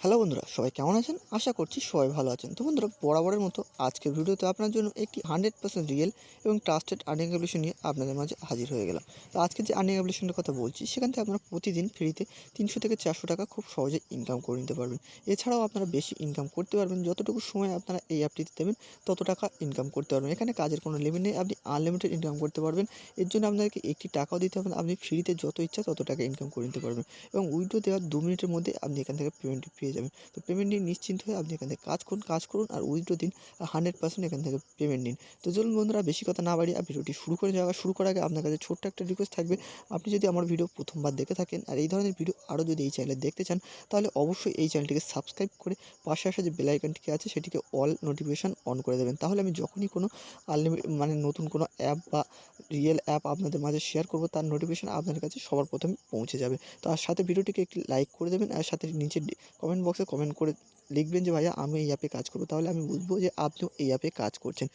Hello বন্ধুরা, সবাই কেমন আছেন? আশা করছি সবাই ভালো আছেন। তো বন্ধুরা, বরাবরের মতো আজকের ভিডিওতে আপনার জন্য একটি 100% রিয়েল এবং ট্রাস্টেড আর্নিং অ্যাপ্লিকেশন নিয়ে আপনাদের মাঝে হাজির হয়ে গেলাম। তো আজকে যে আর্নিং অ্যাপ্লিকেশনের কথা বলছি, সেখান থেকে আপনারা প্রতিদিন ফ্রিতে 300 থেকে 400 টাকা খুব সহজে ইনকাম করে নিতে পারবেন। এছাড়াও আপনারা বেশি ইনকাম করতে পারবেন, যতটুকু সময় আপনারা এই অ্যাপটিতে দেবেন তত টাকা ইনকাম করতে পারবেন। এখানে কাজের কোনো লিমিট নেই, আপনি আনলিমিটেড ইনকাম করতে পারবেন। এর জন্য আপনাদেরকে একটি টাকাও দিতে হবে না, আপনি ফ্রিতে যত ইচ্ছা তত টাকা ইনকাম করে নিতে পারবেন এবং উইথড্র দেওয়ার 2 মিনিটের মধ্যে আপনি এখান থেকে পেমেন্টটি পেয়ে যাবেন। তো পেমেন্ট নিয়ে নিশ্চিন্ত হয়ে আপনি এখান থেকে কাজ করুন আর উইথড্র দিন, 100% এখান থেকে পেমেন্ট নিন। তো চলুন বন্ধুরা, বেশি কথা না বাড়িয়ে ভিডিওটি শুরু করার আগে আপনার কাছে ছোট্ট একটা রিকোয়েস্ট থাকবে। আপনি যদি আমার ভিডিও প্রথমবার দেখে থাকেন আর এই ধরনের ভিডিও আরও যদি এই চ্যানেলে দেখতে চান, তাহলে অবশ্যই এই চ্যানেলটিকে সাবস্ক্রাইব করে পাশে আসা যে বেল আইকনটি আছে সেটিকে অল নোটিফিকেশন অন করে দেবেন। তাহলে আমি যখনই কোনো নতুন কোনো অ্যাপ বা রিয়েল অ্যাপ আপনাদের মাঝে শেয়ার করব, তার নোটিফিকেশন আপনাদের কাছে সবার প্রথমে পৌঁছে যাবে। তো আর সাথে ভিডিওটিকে একটি লাইক করে দেবেন আর সাথে নিচে কমেন্ট বক্সে কমেন্ট করে লিখবেন যে ভাইয়া আমি এই অ্যাপে কাজ করব, তাহলে আমি বুঝবো যে আপনিও এই অ্যাপে কাজ করছেন।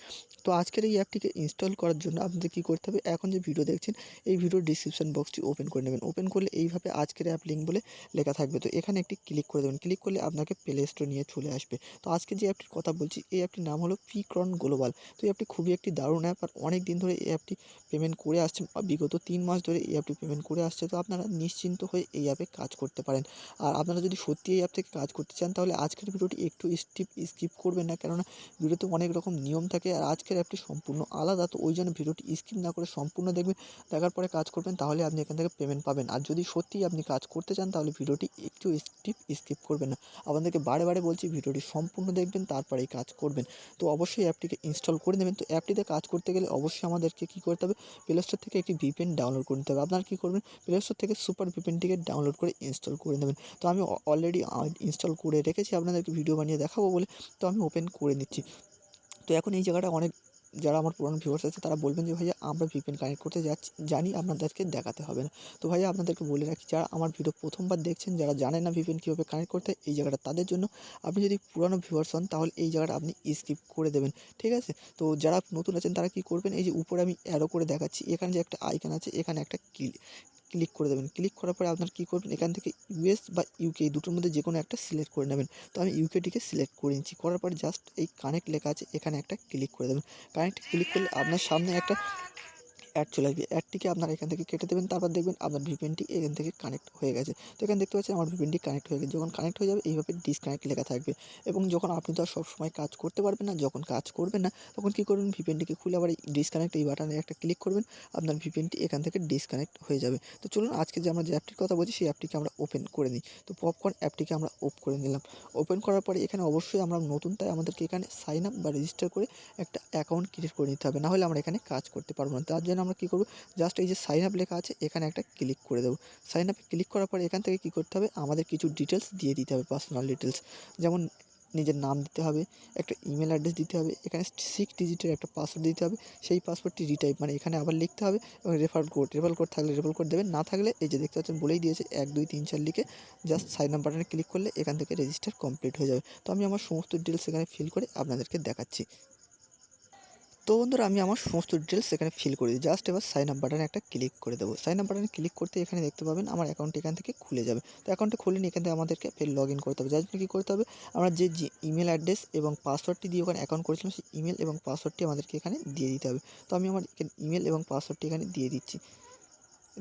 তো আজকের এই অ্যাপটিকে ইনস্টল করার জন্য আপনাদের কী করতে হবে, এখন যে ভিডিও দেখছেন এই ভিডিওর ডিসক্রিপশন বক্সটি ওপেন করে নেবেন। ওপেন করলে এইভাবে আজকের অ্যাপ লিঙ্ক বলে লেখা থাকবে, তো এখানে একটি ক্লিক করে দেবেন। ক্লিক করলে আপনাকে প্লে স্টোর নিয়ে চলে আসবে। তো আজকে যে অ্যাপটির কথা বলছি, এই অ্যাপটির নাম হলো পিক্রন গ্লোবাল। তো এই অ্যাপটি খুবই একটি দারুণ অ্যাপ আর অনেক দিন ধরে এই অ্যাপটি পেমেন্ট করে আসছে, বিগত 3 মাস ধরে এই অ্যাপটি পেমেন্ট করে আসছে। তো আপনারা নিশ্চিন্ত হয়ে এই অ্যাপে কাজ করতে পারেন। আর আপনারা যদি সত্যি এই অ্যাপ থেকে কাজ করতে চান, তাহলে আজকের ভিডিওটি একটু স্কিপ করবেন না, কেননা ভিডিওতে অনেক রকম নিয়ম থাকে আর আজকের অ্যাপটি সম্পূর্ণ আলাদা। তো ওই জন্য ভিডিওটি স্কিপ না করে সম্পূর্ণ দেখবেন, দেখার পরে কাজ করবেন, তাহলে আপনি এখান থেকে পেমেন্ট পাবেন। আর যদি সত্যিই আপনি কাজ করতে চান, তাহলে ভিডিওটি একটু স্কিপ করবেন না। আপনাদেরকে বারে বারে বলছি, ভিডিওটি সম্পূর্ণ দেখবেন, তারপরেই কাজ করবেন। তো অবশ্যই অ্যাপটিকে ইনস্টল করে নেবেন। তো অ্যাপটিতে কাজ করতে গেলে অবশ্যই আমাদেরকে কী করতে হবে, প্লে স্টোর থেকে একটি ভিপিএন ডাউনলোড করে নিতে হবে। আপনারা কী করবেন, প্লে স্টোর থেকে সুপার ভিপিএনটিকে ডাউনলোড করে ইনস্টল করে নেবেন। তো আমি অলরেডি ইনস্টল করে রেখেছি, আপনাদেরকে ভিডিও বানিয়ে দেখাবো বলে তো আমি ওপেন করে নিচ্ছি। তো এখন এই জায়গাটা অনেক যারা আমার পুরানো ভিউয়ার্স আছে তারা বলবেন যে ভাইয়া আমরা ভিপিএন কানেক্ট করতে জানি, আপনাদেরকে দেখাতে হবে না। তো ভাইয়া আপনাদেরকে বলে রাখি, যারা আমার ভিডিও প্রথমবার দেখছেন, যারা জানেন না ভিপিএন কীভাবে কানেক্ট করতে হয়, এই জায়গাটা তাদের জন্য। আপনি যদি পুরানো ভিউয়ার্স হন, তাহলে এই জায়গাটা আপনি স্কিপ করে দেবেন, ঠিক আছে? তো যারা নতুন আছেন তারা কী করবেন, এই যে উপরে আমি অ্যারো করে দেখাচ্ছি, এখানে যে একটা আইকন আছে, এখানে একটা ক্লিক করে দেবেন। ক্লিক করার পরে আপনারা কী করবেন, এখান থেকে ইউএস বা ইউকে এই দুটোর মধ্যে যে কোনো একটা সিলেক্ট করে নেবেন। তো আমি ইউকেটিকে সিলেক্ট করে নিচ্ছি। করার পরে জাস্ট এই কানেক্ট লেখা আছে, এখানে একটা ক্লিক করে দেবেন। কানেক্ট ক্লিক করলে আপনার সামনে একটা অ্যাড চলে আসবে। অ্যাডটিকে আপনারা এখান থেকে কেটে দেবেন। তারপর দেখবেন আপনার ভিপিএনটি এখান থেকে কানেক্ট হয়ে গেছে। তো এখানে দেখতে পাচ্ছেন আমার ভিপিএনটি কানেক্ট হয়ে গেছে। যখন কানেক্ট হয়ে যাবে, এইভাবে ডিসকানেক্ট লেখা থাকবে এবং যখন আপনি তো আর সবসময় কাজ করতে পারবেন না, যখন কাজ করবেন না, তখন কী করবেন, ভিপিএনটিকে খুলে আবার এই ডিসকানেক্ট এই বাটনে একটা ক্লিক করবেন। আপনার ভিপিএনটি এখান থেকে ডিসকানেক্ট হয়ে যাবে। তো চলুন আজকে যে আমরা যে অ্যাপটির কথা বলছি, সেই অ্যাপটিকে আমরা ওপেন করে নিই। তো পপকর্ন অ্যাপটিকে আমরা অফ করে নিলাম। ওপেন করার পরে এখানে অবশ্যই আমরা নতুন, তাই আমাদেরকে এখানে সাইন আপ বা রেজিস্টার করে একটা অ্যাকাউন্ট ক্রিয়েট করে নিতে হবে, না হলে আমরা এখানে কাজ করতে পারবো না। তার জন্য আমরা কী করব, জাস্ট এই যে সাইন আপ লেখা আছে, এখানে একটা ক্লিক করে দেবো। সাইন আপে ক্লিক করার পরে এখান থেকে কী করতে হবে, আমাদের কিছু ডিটেলস দিয়ে দিতে হবে, পার্সোনাল ডিটেলস। যেমন নিজের নাম দিতে হবে, একটা ইমেল অ্যাড্রেস দিতে হবে, এখানে 6 ডিজিটের একটা পাসওয়ার্ড দিতে হবে। সেই পাসওয়ার্ডটি রিটাইপ, মানে এখানে আবার লিখতে হবে এবং রেফার কোড থাকলে রেফার কোড দেবেন, না থাকলে এই যে দেখতে পাচ্ছেন বলেই দিয়েছে 1 2 3 4 লিখে জাস্ট সাইন আপ বাটনে ক্লিক করলে এখান থেকে রেজিস্টার কমপ্লিট হয়ে যাবে। তো আমি আমার সমস্ত ডিটেলস এখানে ফিল করে আপনাদেরকে দেখাচ্ছি। তো বন্ধুরা, আমি আমার সমস্ত ডিটেলস এখানে ফিল করে দিই। জাস্ট এবার সাইন আপ বাটনে একটা ক্লিক করে দেবো। সাইন আপ বাটনে ক্লিক করতে এখানে দেখতে পাবেন আমার অ্যাকাউন্ট এখান থেকে খুলে যাবে। তো অ্যাকাউন্টে খুলে নিয়ে এখান থেকে আমাদেরকে ফের লগ ইন করতে হবে। যার জন্য কী করতে হবে, আমরা যে ইমেল অ্যাড্রেস এবং পাসওয়ার্ডটি দিয়ে ওখানে অ্যাকাউন্ট করেছিলাম, সেই ইমেল এবং পাসওয়ার্ডটি আমাদেরকে এখানে দিয়ে দিতে হবে। তো আমি আমার ইমেল এবং পাসওয়ার্ডটি এখানে দিয়ে দিচ্ছি।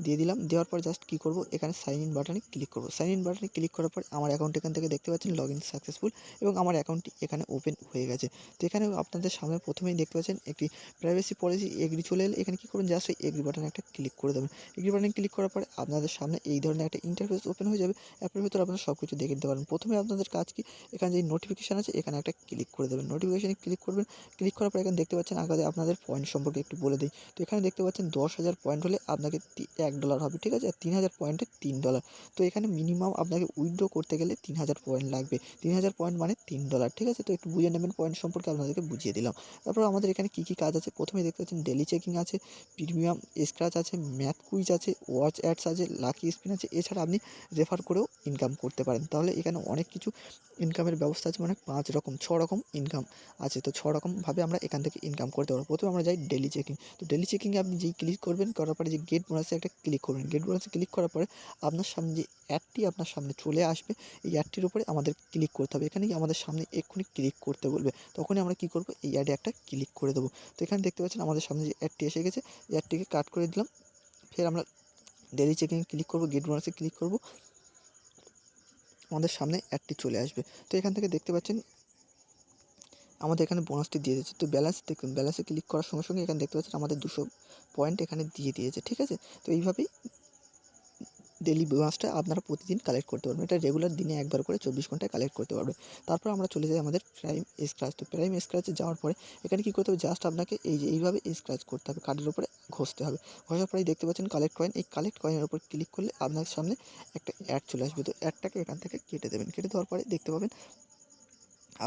দিয়ে দিলাম। দেওয়ার পর জাস্ট কী করব, এখানে সাইন ইন বাটনে ক্লিক করব। সাইন ইন বাটনে ক্লিক করার পর আমার অ্যাকাউন্ট এখান থেকে দেখতে পাচ্ছেন লগ ইন সাকসেসফুল এবং আমার অ্যাকাউন্টটি এখানে ওপেন হয়ে গেছে। তো এখানে আপনাদের সামনে প্রথমেই দেখতে পাচ্ছেন একটি প্রাইভেসি পলিসি এগ্রি চলে এলে এখানে কী করবেন, জাস্ট এই এগ্রি বাটনে একটা ক্লিক করে দেবেন। এগ্রি বাটনে ক্লিক করার পরে আপনাদের সামনে এই ধরনের একটা ইন্টারফেস ওপেন হয়ে যাবে। অ্যাপের ভিতরে আপনারা সব কিছু দেখে নিতে পারেন। প্রথমে আপনাদের কাজ কি, এখানে যে নোটিফিকেশান আছে এখানে একটা ক্লিক করে দেবেন। নোটিফিকেশানে ক্লিক করবেন। ক্লিক করার পর এখানে দেখতে পাচ্ছেন আগে আপনাদের পয়েন্ট সম্পর্কে একটু বলে দিই। তো এখানে দেখতে পাচ্ছেন 10,000 পয়েন্ট হলে আপনাকে $1 হবে, ঠিক আছে? আর 3,000 পয়েন্টে $3। তো এখানে মিনিমাম আপনাকে উইথড্র করতে গেলে 3,000 পয়েন্ট লাগবে। 3,000 পয়েন্ট মানে $3, ঠিক আছে? তো একটু বুঝে নেবেন, পয়েন্ট সম্পর্কে আপনাদেরকে বুঝিয়ে দিলাম। তারপর আমাদের এখানে কী কী কাজ আছে, প্রথমেই দেখতে পাচ্ছেন ডেইলি চেকিং আছে, প্রিমিয়াম স্ক্র্যাচ আছে, ম্যাথ কুইজ আছে, ওয়াচ অ্যাডস আছে, লাকি স্পিন আছে। এছাড়া আপনি রেফার করেও ইনকাম করতে পারেন। তাহলে এখানে অনেক কিছু ইনকামের ব্যবস্থা আছে, মানে 5 রকম 6 রকম ইনকাম আছে। তো 6 রকমভাবে আমরা এখান থেকে ইনকাম করতে পারবো। প্রথমে আমরা যাই ডেইলি চেকিং। তো ডেইলি চেকিংয়ে আপনি যেই ক্লিক করবেন, করার পরে যে গেট বোনাসে একটা ক্লিক করবেন। গেট বোনাসে ক্লিক করার পরে আপনার সামনে যে অ্যাডটি আপনার সামনে চলে আসবে, এই অ্যাডটির উপরে আমাদের ক্লিক করতে হবে। এখানে আমাদের সামনে এক্ষুনি ক্লিক করতে বলবে, তখনই আমরা কী করব, এই অ্যাডে একটা ক্লিক করে দেবো। তো এখানে দেখতে পাচ্ছেন আমাদের সামনে যে অ্যাডটি এসে গেছে, এই অ্যাডটিকে কাট করে দিলাম। ফের আমরা ডেইলি চেকিং ক্লিক করব, গেট বোনাসে ক্লিক করব, আমাদের সামনে অ্যাডটি চলে আসবে। তো এখান থেকে দেখতে পাচ্ছেন আমাদের এখানে বোনাসটি দিয়ে দিয়েছে। তো ব্যালেন্স দেখুন, ব্যালেন্সে ক্লিক করার সঙ্গে সঙ্গে এখানে দেখতে পাচ্ছেন আমাদের 200 পয়েন্ট এখানে দিয়ে দিয়েছে, ঠিক আছে। তো এইভাবেই ডেইলি বোনাসটা আপনারা প্রতিদিন কালেক্ট করতে পারবেন। এটা রেগুলার দিনে একবার করে 24 ঘন্টায় কালেক্ট করতে পারবেন। তারপর আমরা চলে যাই আমাদের প্রাইম স্ক্র্যাচ। তো প্রাইম স্ক্র্যাচে যাওয়ার পরে এখানে কী করতে হবে, জাস্ট আপনাকে এই যে এইভাবে স্ক্র্যাচ করতে হবে, কার্ডের উপরে ঘষতে হবে। ঘষার পরেই দেখতে পাচ্ছেন কালেক্ট কয়েন। এই কালেক্ট কয়েনের উপর ক্লিক করলে আপনার সামনে একটা অ্যাড চলে আসবে। তো অ্যাডটাকে এখান থেকে কেটে দেবেন। কেটে দেওয়ার পরে দেখতে পাবেন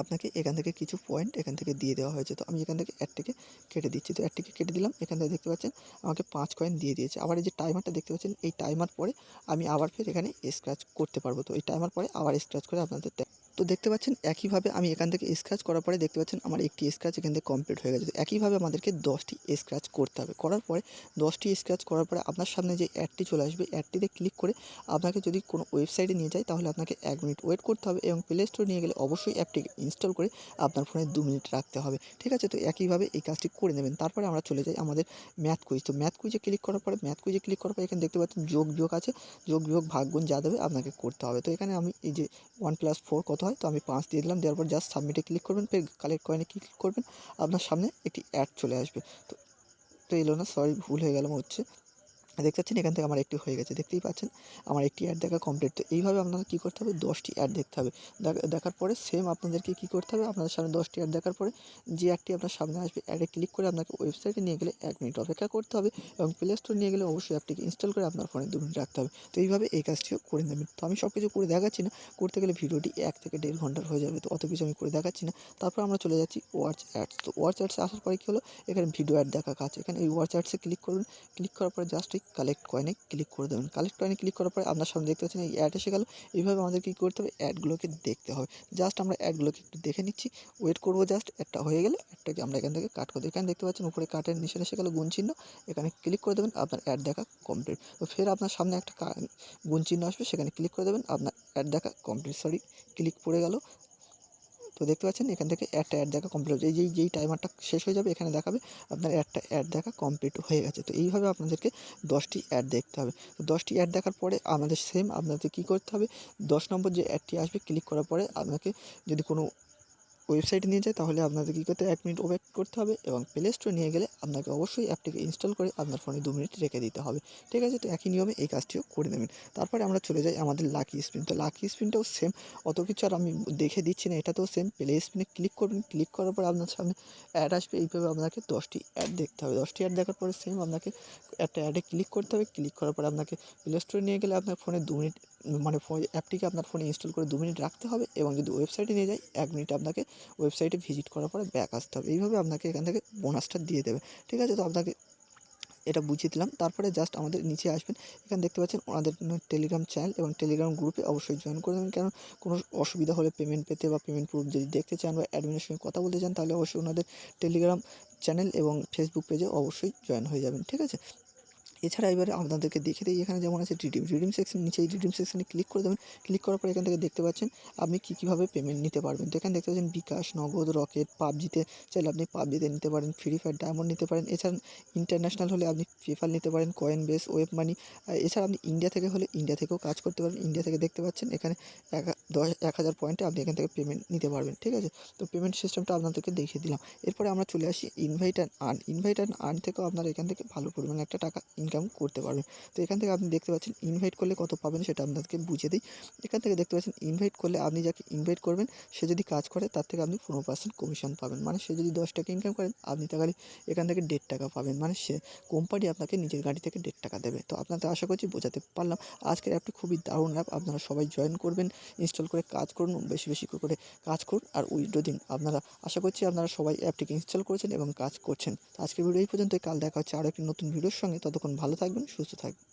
আপনাকে এখান থেকে কিছু পয়েন্ট এখান থেকে দিয়ে দেওয়া হয়েছে। তো আমি এখান থেকে অ্যাডটিকে কেটে দিচ্ছি। তো অ্যাডটিকে কেটে দিলাম। এখান থেকে দেখতে পাচ্ছেন আমাকে 5 কয়েন দিয়ে দিয়েছে। আবার এই যে টাইমারটা দেখতে পাচ্ছেন, এই টাইমার পরে আমি আবার ফের এখানে স্ক্র্যাচ করতে পারবো। তো এই টাইমার পরে আবার স্ক্র্যাচ করে আপনাদের তো দেখতে পাচ্ছেন একইভাবে আমি এখান থেকে স্ক্র্যাচ করার পরে দেখতে পাচ্ছেন আমার একটি স্ক্র্যাচ এখান থেকে কমপ্লিট হয়ে গেছে। তো একইভাবে আমাদেরকে 10টি স্ক্র্যাচ করতে হবে। করার পরে 10টি স্ক্র্যাচ করার পরে আপনার সামনে যে অ্যাডটি চলে আসবে, অ্যাডটিতে ক্লিক করে আপনাকে যদি কোনো ওয়েবসাইটে নিয়ে যায় তাহলে আপনাকে 1 মিনিট ওয়েট করতে হবে, এবং প্লে স্টোরে নিয়ে গেলে অবশ্যই অ্যাপটিকে ইনস্টল করে আপনার ফোনে 2 মিনিট রাখতে হবে, ঠিক আছে। তো একইভাবে এই কাজটি করে নেবেন। তারপরে আমরা চলে যাই আমাদের ম্যাথ কুইজ। তো ম্যাথ কুইজে ক্লিক করার পরে এখানে দেখতে পাচ্ছেন যোগ বিয়োগ আছে, যোগ বিয়োগ ভাগ গুণ যা দেবে আপনাকে করতে হবে। তো এখানে আমি এই যে 1 + 4 কত হয়, তো আমি 5 দিয়ে দিলাম। দেওয়ার পর জাস্ট সাবমিটে ক্লিক করবেন, ফের কালেক্ট কয়েনে ক্লিক করবেন, আপনার সামনে একটি অ্যাড চলে আসবে। তো তো এলো না, সরি ভুল হয়ে গেল হচ্ছে। দেখতে পাচ্ছেন এখান থেকে আমার একটি হয়ে গেছে, দেখতেই পাচ্ছেন আমার একটি অ্যাড দেখা কমপ্লিট। তো এইভাবে আপনাদের কী করতে হবে, 10টি অ্যাড দেখতে হবে। দেখার পরে সেম আপনাদেরকে কী করতে হবে, আপনাদের সামনে 10টি অ্যাড দেখার পরে যে অ্যাডটি আপনার সামনে আসবে, অ্যাডে ক্লিক করে আপনাকে ওয়েবসাইটে নিয়ে গেলে 1 মিনিট অপেক্ষা করতে হবে, এবং প্লে স্টোরে নিয়ে গেলে অবশ্যই অ্যাপটিকে ইনস্টল করে আপনার ফোনে 2 মিনিট রাখতে হবে। তো এইভাবে এই কাজটিও করে নেবেন। তো আমি সব কিছু করে দেখাচ্ছি না, করতে গেলে ভিডিওটি 1 থেকে 1.5 ঘন্টার হয়ে যাবে। তো অত কিছু আমি করে দেখাচ্ছি না। তারপর আমরা চলে যাচ্ছি ওয়াচ অ্যাডস। তো ওয়াচ অ্যাডসে আসার পরে কী হলো, এখানে ভিডিও অ্যাড দেখা কাজ। এখানে এই ওয়াচ অ্যাডসে ক্লিক করবেন। ক্লিক করার পরে জাস্ট এই কালেক্ট কয়েনে ক্লিক করে দেবেন। কালেক্ট কয়েনে ক্লিক করার পরে আপনার সামনে দেখতে পাচ্ছেন এই অ্যাড এসে গেল। এইভাবে আমাদের কী করতে হবে, অ্যাডগুলোকে দেখতে হবে। জাস্ট আমরা অ্যাডগুলোকে একটু দেখে নিচ্ছি, ওয়েট করবো, জাস্ট অ্যাডটা হয়ে গেলে অ্যাডটাকে আমরা এখান থেকে কাট করে দেবো। এখানে দেখতে পাচ্ছেন উপরে কাটের নিচে এসে গেল গুণ চিহ্ন, এখানে ক্লিক করে দেবেন, আপনার অ্যাড দেখা কমপ্লিট। তো ফের আপনার সামনে একটা গুণ চিহ্ন আসবে, সেখানে ক্লিক করে দেবেন, আপনার অ্যাড দেখা কমপ্লিট। সরি, ক্লিক পড়ে গেল। তো দেখতে পাচ্ছেন এখান থেকে একটা অ্যাড দেখা কমপ্লিট হচ্ছে। যেই টাইমারটা শেষ হয়ে যাবে এখানে দেখাবে আপনার একটা অ্যাড দেখা কমপ্লিট হয়ে গেছে। তো এইভাবে আপনাদেরকে 10টি অ্যাড দেখতে হবে। তো 10টি অ্যাড দেখার পরে আমাদের সেম আপনাদের কী করতে হবে, 10 নম্বর যে অ্যাডটি আসবে, ক্লিক করার পরে আপনাকে যদি কোনো ওয়েবসাইটে নিয়ে যায় তাহলে আপনাদের কী করতে হবে, 1 মিনিট ওয়েট করতে হবে, এবং প্লে স্টোরে নিয়ে গেলে আপনাকে অবশ্যই অ্যাপটিকে ইনস্টল করে আপনার ফোনে 2 মিনিট রেখে দিতে হবে, ঠিক আছে। তো একই নিয়মে এই কাজটিও করে নেবেন। তারপরে আমরা চলে যাই আমাদের লাকি স্পিন। তো লাকি স্পিনটাও সেম, অত কিছু আর আমি দেখে দিচ্ছি না, এটাতেও সেম। প্লে স্পিনে ক্লিক করবেন, ক্লিক করার পর আপনার সামনে অ্যাড আসবে। এইভাবে আপনাকে 10টি অ্যাড দেখতে হবে। 10টি অ্যাড দেখার পরে সেম আপনাকে একটা অ্যাডে ক্লিক করতে হবে। ক্লিক করার পরে আপনাকে প্লে স্টোরে নিয়ে গেলে আপনার ফোনে 2 মিনিট, মানে অ্যাপটিকে আপনার ফোনে ইনস্টল করে 2 মিনিট রাখতে হবে, এবং যদি ওয়েবসাইটে নিয়ে যায় 1 মিনিট আপনাকে ওয়েবসাইটে ভিজিট করার পরে ব্যাক আসতে হবে। এইভাবে আপনাকে এখান থেকে বোনাসটা দিয়ে দেবে, ঠিক আছে। তো আপনাকে এটা বুঝিয়ে দিলাম। তারপরে জাস্ট আমাদের নিচে আসবেন, এখানে দেখতে পাচ্ছেন ওনাদের টেলিগ্রাম চ্যানেল এবং টেলিগ্রাম গ্রুপে অবশ্যই জয়েন করে দেবেন। কারণ কোনো অসুবিধা হলে পেমেন্ট পেতে বা পেমেন্ট প্রুফ যদি দেখতে চান বা অ্যাডমিনের সঙ্গে কথা বলতে চান, তাহলে অবশ্যই ওনাদের টেলিগ্রাম চ্যানেল এবং ফেসবুক পেজে অবশ্যই জয়েন হয়ে যাবেন, ঠিক আছে। এছাড়া এবারে আপনাদেরকে দেখে দিই, এখানে যেমন আছে রিডিম সেকশন, নিচে এই রিডিম সেকশনে ক্লিক করে দেবেন। ক্লিক করার পর এখান থেকে দেখতে পাচ্ছেন আপনি কীভাবে পেমেন্ট নিতে পারবেন। তো এখানে দেখতে পাচ্ছেন বিকাশ, নগদ, রকেট, পাবজিতে চাইলে আপনি পাবজিতে নিতে পারেন, ফ্রি ফায়ার ডায়মন্ড নিতে পারেন। এছাড়া ইন্টারন্যাশনাল হলে আপনি পেপ্যাল নিতে পারেন, কয়েন বেস, ওয়েব মানি। এছাড়া আপনি ইন্ডিয়া থেকে হলে ইন্ডিয়া থেকেও কাজ করতে পারেন। ইন্ডিয়া থেকে দেখতে পাচ্ছেন এখানে 1000 পয়েন্টে আপনি এখান থেকে পেমেন্ট নিতে পারবেন, ঠিক আছে। তো পেমেন্ট সিস্টেমটা আপনাদেরকে দেখিয়ে দিলাম। এরপরে আমরা চলে আসি invite and earn. Invite and earn থেকেও আপনারা এখান থেকে ভালো পরিমাণে একটা টাকা ইনকাম করতে পারবেন। তো এখান থেকে আপনি দেখতে পাচ্ছেন ইনভাইট করলে কত পাবেন সেটা আপনাদেরকে বুঝিয়ে দিই। এখান থেকে দেখতে পাচ্ছেন ইনভাইট করলে আপনি যাকে ইনভাইট করবেন সে যদি কাজ করে তার থেকে আপনি 15% কমিশন পাবেন। মানে সে যদি 10 টাকা ইনকাম করেন, আপনি তাহলে এখান থেকে 1.5 টাকা পাবেন। মানে সে কোম্পানি আপনাকে নিজের গাড়ি থেকে 1.5 টাকা দেবে। তো আপনাদের আশা করছি বোঝাতে পারলাম। আজকের অ্যাপটি খুবই দারুণ অ্যাপ, আপনারা সবাই জয়েন করবেন, ইনস্টল করে কাজ করুন, বেশি বেশি করে কাজ করুন আর উইথড্র দিন। আপনারা আশা করছি আপনারা সবাই অ্যাপটিকে ইনস্টল করেছেন এবং কাজ করছেন। আজকের ভিডিও এই পর্যন্তই। কাল দেখা হচ্ছে আরও একটি নতুন ভিডিওর সঙ্গে। ততক্ষণ ভালো থাকবেন, সুস্থ থাকবেন।